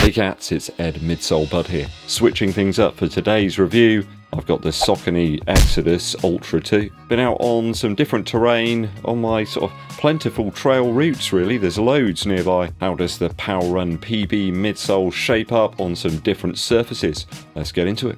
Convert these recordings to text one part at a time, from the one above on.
Hey cats, it's Ed Midsole Bud here. Switching things up for today's review, I've got the SAUCONY XODUS Ultra 2. Been out on some different terrain on my sort of plentiful trail routes really, there's loads nearby. How does the PWRRRUN PB midsole shape up on some different surfaces? Let's get into it.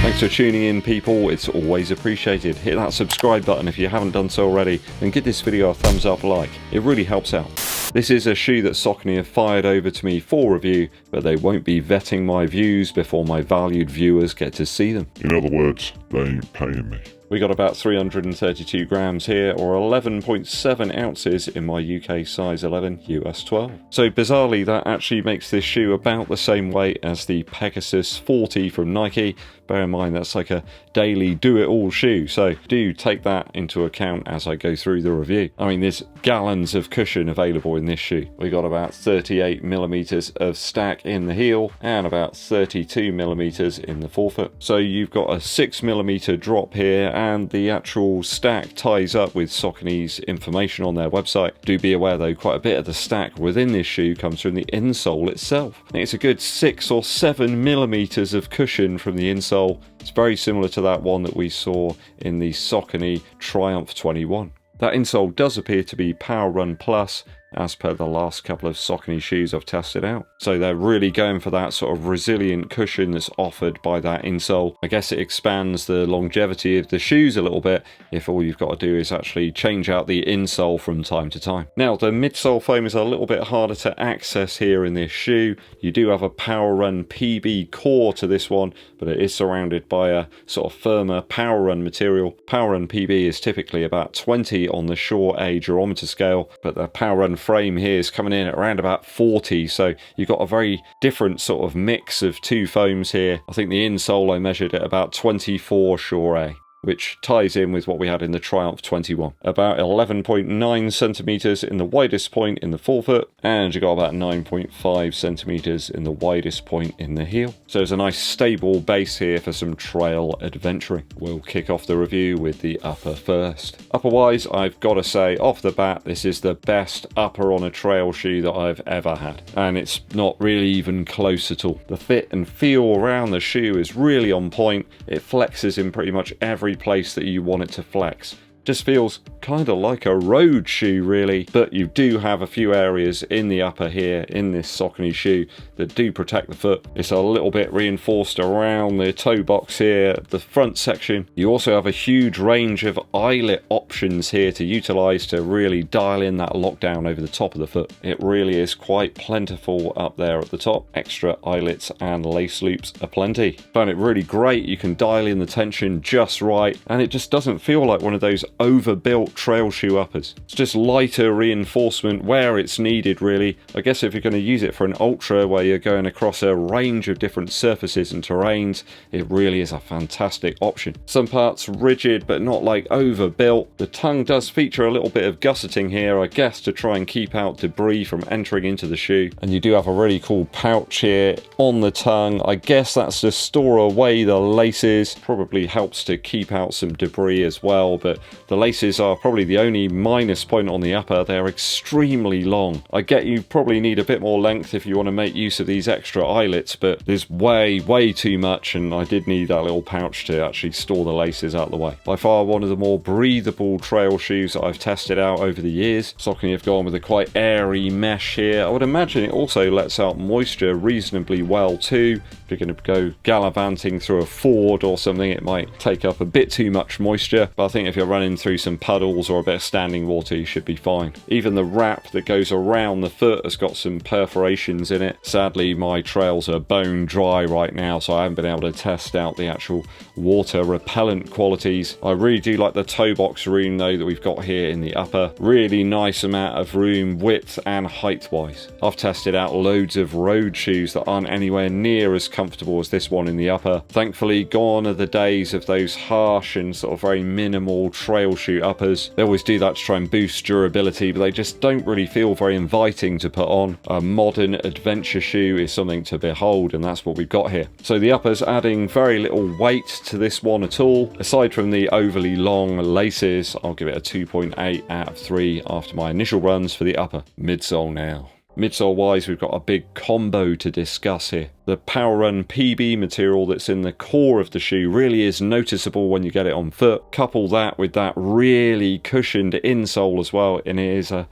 Thanks for tuning in people, it's always appreciated. Hit that subscribe button if you haven't done so already and give this video a thumbs up like, it really helps out. This is a shoe that SAUCONY have fired over to me for review, but they won't be vetting my views before my valued viewers get to see them. In other words, they ain't paying me. We got about 332 grams here, or 11.7 ounces in my UK size 11, US 12. So bizarrely, that actually makes this shoe about the same weight as the Pegasus 40 from Nike. Bear in mind that's like a daily do-it-all shoe, so do take that into account as I go through the review. I mean, there's gallons of cushion available in this shoe. We got about 38mm of stack in the heel and about 32mm in the forefoot. So you've got a 6mm drop here, and the actual stack ties up with SAUCONY's information on their website. Do be aware though, quite a bit of the stack within this shoe comes from the insole itself. I think it's a good 6 or 7mm of cushion from the insole. It's very similar to that one that we saw in the SAUCONY Triumph 21. That insole does appear to be PWRRRUN Plus, as per the last couple of SAUCONY shoes I've tested out. So they're really going for that sort of resilient cushion that's offered by that insole. I guess it expands the longevity of the shoes a little bit if all you've got to do is actually change out the insole from time to time. Now the midsole foam is a little bit harder to access here in this shoe. You do have a PWRRRUN PB core to this one, but it is surrounded by a sort of firmer PWRRRUN material. PWRRRUN PB is typically about 20 on the Shore A durometer scale, but the PWRRRUN frame here is coming in at around about 40, so you've got a very different sort of mix of two foams here. I think the insole I measured at about 24 Shore A, which ties in with what we had in the Triumph 21. About 11.9 centimeters in the widest point in the forefoot, and you got about 9.5 centimeters in the widest point in the heel. So there's a nice stable base here for some trail adventuring. We'll kick off the review with the upper first. Upper-wise, I've got to say off the bat, this is the best upper on a trail shoe that I've ever had, and it's not really even close at all. The fit and feel around the shoe is really on point. It flexes in pretty much every place that you want it to flex. Just feels kind of like a road shoe really, but you do have a few areas in the upper here in this SAUCONY shoe that do protect the foot. It's a little bit reinforced around the toe box here, the front section. You also have a huge range of eyelet options here to utilize to really dial in that lockdown over the top of the foot. It really is quite plentiful up there at the top. Extra eyelets and lace loops aplenty. Found it really great. You can dial in the tension just right, and it just doesn't feel like one of those overbuilt trail shoe uppers. It's just lighter reinforcement where it's needed really. I guess if you're going to use it for an ultra where you're going across a range of different surfaces and terrains, it really is a fantastic option. Some parts rigid but not like overbuilt. The tongue does feature a little bit of gusseting here, I guess to try and keep out debris from entering into the shoe. And you do have a really cool pouch here on the tongue. I guess that's to store away the laces. Probably helps to keep out some debris as well, but the laces are probably the only minus point on the upper. They're extremely long. I get you probably need a bit more length if you want to make use of these extra eyelets, but there's way too much, and I did need that little pouch to actually store the laces out of the way. By far one of the more breathable trail shoes that I've tested out over the years. SAUCONY have gone with a quite airy mesh here. I would imagine it also lets out moisture reasonably well too. If you're going to go gallivanting through a ford or something, it might take up a bit too much moisture, but I think if you're running through some puddles or a bit of standing water, you should be fine. Even the wrap that goes around the foot has got some perforations in it. Sadly, my trails are bone dry right now, so I haven't been able to test out the actual water repellent qualities. I really do like the toe box room though that we've got here in the upper. Really nice amount of room width and height wise. I've tested out loads of road shoes that aren't anywhere near as comfortable as this one in the upper. Thankfully, gone are the days of those harsh and sort of very minimal trail trail shoe uppers. They always do that to try and boost durability, but they just don't really feel very inviting to put on. A modern adventure shoe is something to behold, and that's what we've got here. So the uppers adding very little weight to this one at all. Aside from the overly long laces, I'll give it a 2.8 out of 3 after my initial runs for the upper. Midsole now. Midsole wise, we've got a big combo to discuss here. The PWRRUN PB material that's in the core of the shoe really is noticeable when you get it on foot. Couple that with that really cushioned insole as well, and it is a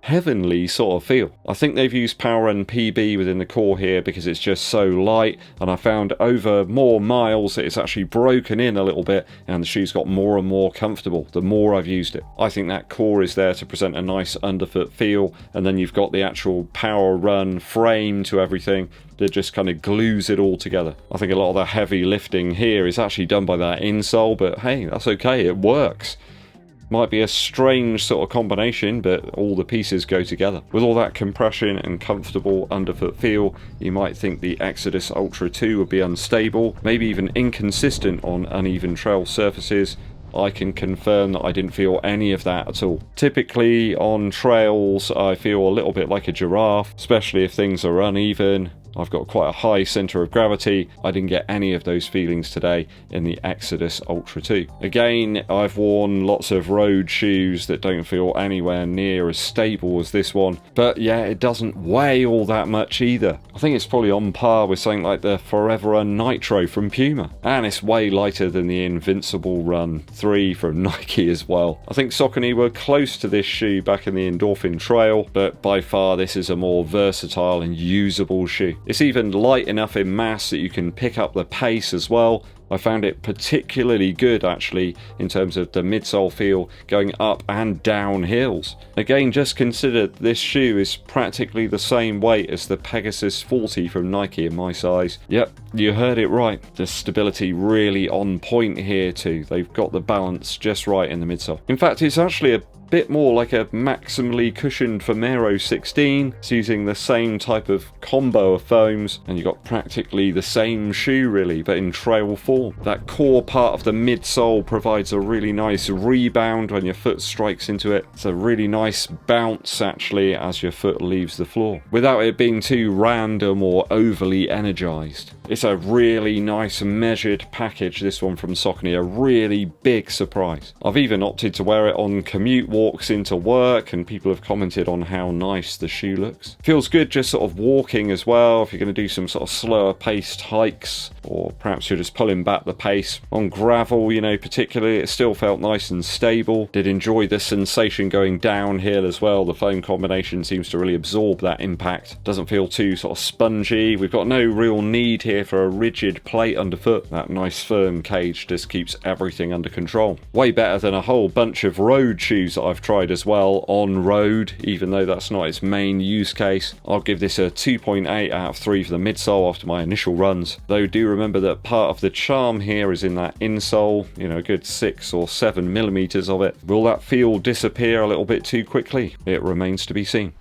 heavenly sort of feel. I think they've used PWRRUN PB within the core here because it's just so light, and I found over more miles that it's actually broken in a little bit and the shoe's got more and more comfortable the more I've used it. I think that core is there to present a nice underfoot feel, and then you've got the actual PWRRUN frame to everything that just kind of glues it all together. I think a lot of the heavy lifting here is actually done by that insole, but hey, that's okay, it works. Might be a strange sort of combination, but all the pieces go together. With all that compression and comfortable underfoot feel, you might think the Exodus Ultra 2 would be unstable, maybe even inconsistent on uneven trail surfaces. I can confirm that I didn't feel any of that at all. Typically on trails, I feel a little bit like a giraffe, especially if things are uneven. I've got quite a high centre of gravity. I didn't get any of those feelings today in the Exodus Ultra 2. Again, I've worn lots of road shoes that don't feel anywhere near as stable as this one, but yeah, it doesn't weigh all that much either. I think it's probably on par with something like the PWRRUN Nitro from Puma, and it's way lighter than the Invincible Run 3 from Nike as well. I think Saucony were close to this shoe back in the Endorphin Trail, but by far this is a more versatile and usable shoe. It's even light enough in mass that you can pick up the pace as well. I found it particularly good actually in terms of the midsole feel going up and down hills. Again, just consider this shoe is practically the same weight as the Pegasus 40 from Nike in my size. Yep, you heard it right. The stability really on point here too. They've got the balance just right in the midsole. In fact, it's actually a bit more like a maximally cushioned Vomero 16. It's using the same type of combo of foams, and you've got practically the same shoe really, but in trail form. That core part of the midsole provides a really nice rebound when your foot strikes into it. It's a really nice bounce actually as your foot leaves the floor, without it being too random or overly energized. It's a really nice measured package, this one from Saucony, a really big surprise. I've even opted to wear it on commute walks into work, and people have commented on how nice the shoe looks. Feels good just sort of walking as well, if you're going to do some sort of slower paced hikes, or perhaps you're just pulling back the pace. On gravel, you know, particularly, it still felt nice and stable. Did enjoy the sensation going downhill as well. The foam combination seems to really absorb that impact. Doesn't feel too sort of spongy. We've got no real need here for a rigid plate underfoot. That nice firm cage just keeps everything under control. Way better than a whole bunch of road shoes that I've tried as well on road, even though that's not its main use case. I'll give this a 2.8 out of 3 for the midsole after my initial runs, though do remember that part of the charm here is in that insole, you know, a good 6 or 7 millimeters of it. Will that feel disappear a little bit too quickly? It remains to be seen.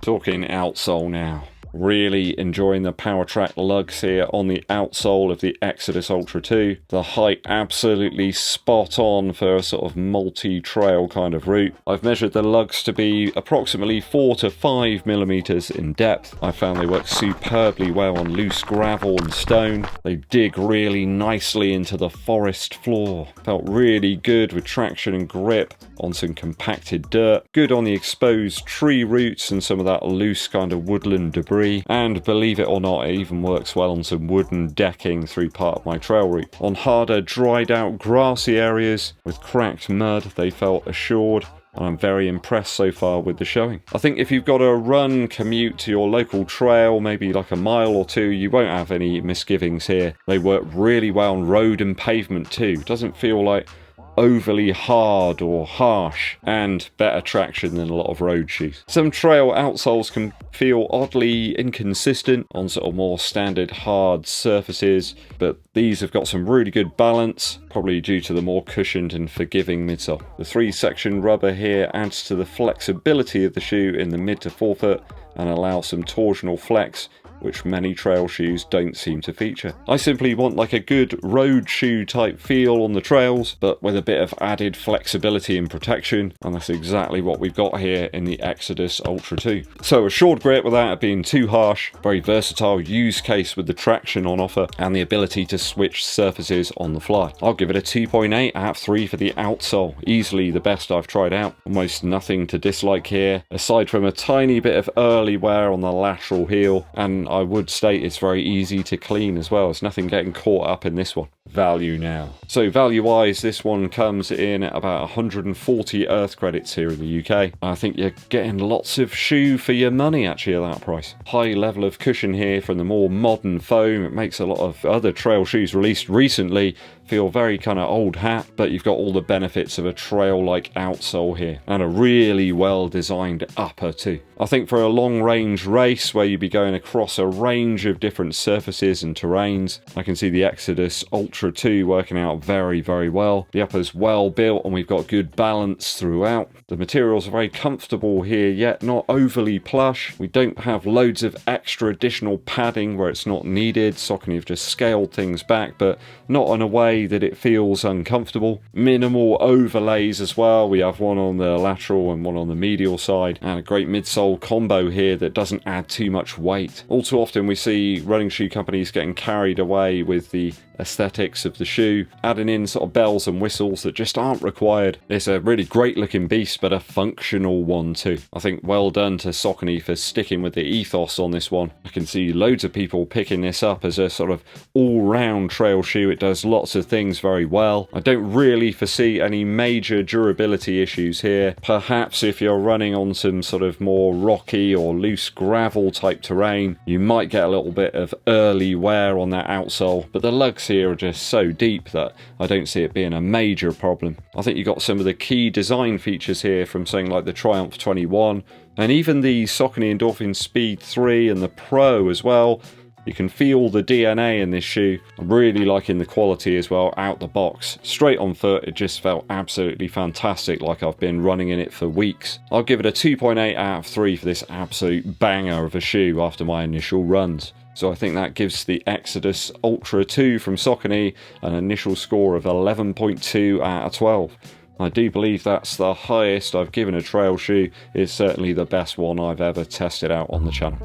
Talking outsole now. Really enjoying the power track lugs here on the outsole of the Exodus Ultra 2. The height absolutely spot on for a sort of multi-trail kind of route. I've measured the lugs to be approximately 4 to 5 millimeters in depth. I found they work superbly well on loose gravel and stone. They dig really nicely into the forest floor. Felt really good with traction and grip on some compacted dirt. Good on the exposed tree roots and some of that loose kind of woodland debris. And believe it or not, it even works well on some wooden decking through part of my trail route. On harder, dried out grassy areas with cracked mud, they felt assured. And I'm very impressed so far with the showing. I think if you've got a run commute to your local trail, maybe like a mile or two, you won't have any misgivings here. They work really well on road and pavement too. Doesn't feel like overly hard or harsh, and better traction than a lot of road shoes. Some trail outsoles can feel oddly inconsistent on sort of more standard hard surfaces, but these have got some really good balance, probably due to the more cushioned and forgiving midsole. The 3-section rubber here adds to the flexibility of the shoe in the mid to forefoot and allows some torsional flex which many trail shoes don't seem to feature. I simply want like a good road shoe type feel on the trails, but with a bit of added flexibility and protection, and that's exactly what we've got here in the Exodus Ultra 2. So a short grip without it being too harsh, very versatile use case with the traction on offer, and the ability to switch surfaces on the fly. I'll give it a 2.8 out of 3 for the outsole. Easily the best I've tried out. Almost nothing to dislike here, aside from a tiny bit of early wear on the lateral heel, and I would state it's very easy to clean as well. There's nothing getting caught up in this one. Value now. So value wise, this one comes in at about 140 earth credits here in the UK. I think you're getting lots of shoe for your money actually at that price. High level of cushion here from the more modern foam. It makes a lot of other trail shoes released recently feel very kind of old hat, but you've got all the benefits of a trail like outsole here, and a really well designed upper too. I think for a long range race where you'd be going across a range of different surfaces and terrains, I can see the Exodus Ultra 2 working out very, very well. The upper's well built and we've got good balance throughout. The materials are very comfortable here, yet not overly plush. We don't have loads of extra additional padding where it's not needed. Saucony have just scaled things back, but not in a way that it feels uncomfortable. Minimal overlays as well. We have one on the lateral and one on the medial side, and a great midsole combo here that doesn't add too much weight. All too often we see running shoe companies getting carried away with the aesthetics of the shoe, adding in sort of bells and whistles that just aren't required. It's a really great looking beast, but a functional one too. I think well done to Saucony for sticking with the ethos on this one. I can see loads of people picking this up as a sort of all-round trail shoe. It does lots of things very well. I don't really foresee any major durability issues here. Perhaps if you're running on some sort of more rocky or loose gravel type terrain, you might get a little bit of early wear on that outsole, but the lugs here are just so deep that I don't see it being a major problem. I think you got some of the key design features here from something like the Triumph 21, and even the Saucony Endorphin Speed 3 and the Pro as well. You can feel the DNA in this shoe. I'm really liking the quality as well out the box. Straight on foot, it just felt absolutely fantastic, like I've been running in it for weeks. I'll give it a 2.8 out of 3 for this absolute banger of a shoe after my initial runs. So I think that gives the Exodus Ultra 2 from Saucony an initial score of 11.2 out of 12. I do believe that's the highest I've given a trail shoe. It's certainly the best one I've ever tested out on the channel.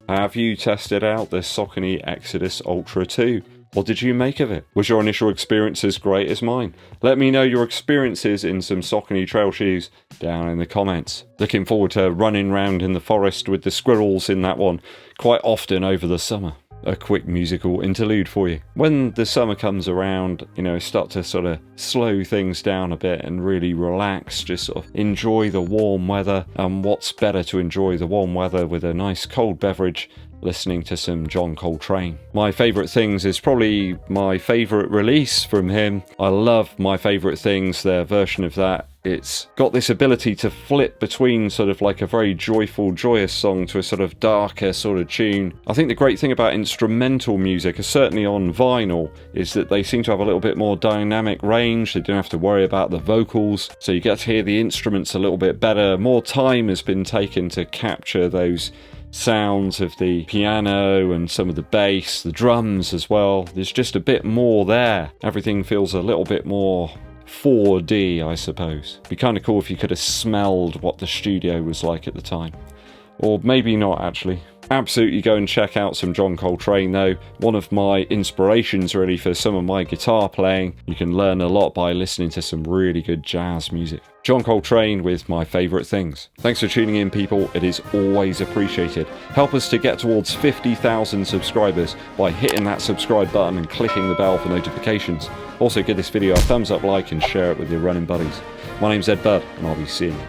Have you tested out the Saucony Exodus Ultra 2? What did you make of it? Was your initial experience as great as mine? Let me know your experiences in some Saucony trail shoes down in the comments. Looking forward to running around in the forest with the squirrels in that one quite often over the summer. A quick musical interlude for you. When the summer comes around, you know, start to sort of slow things down a bit and really relax, just sort of enjoy the warm weather. And what's better to enjoy the warm weather with a nice cold beverage, listening to some John Coltrane. My favourite things is probably my favourite release from him. I love My Favourite Things, their version of that. It's got this ability to flip between sort of like a very joyful, joyous song to a sort of darker sort of tune. I think the great thing about instrumental music, certainly on vinyl, is that they seem to have a little bit more dynamic range. They don't have to worry about the vocals, so you get to hear the instruments a little bit better. More time has been taken to capture those sounds of the piano and some of the bass, the drums as well. There's just a bit more there. Everything feels a little bit more 4D, I suppose. It'd be kind of cool if you could have smelled what the studio was like at the time. Or maybe not, actually. Absolutely go and check out some John Coltrane though. One of my inspirations really for some of my guitar playing. You can learn a lot by listening to some really good jazz music. John Coltrane with My Favourite Things. Thanks for tuning in, people. It is always appreciated. Help us to get towards 50,000 subscribers by hitting that subscribe button and clicking the bell for notifications. Also give this video a thumbs up, like, and share it with your running buddies. My name's Eddbud, and I'll be seeing you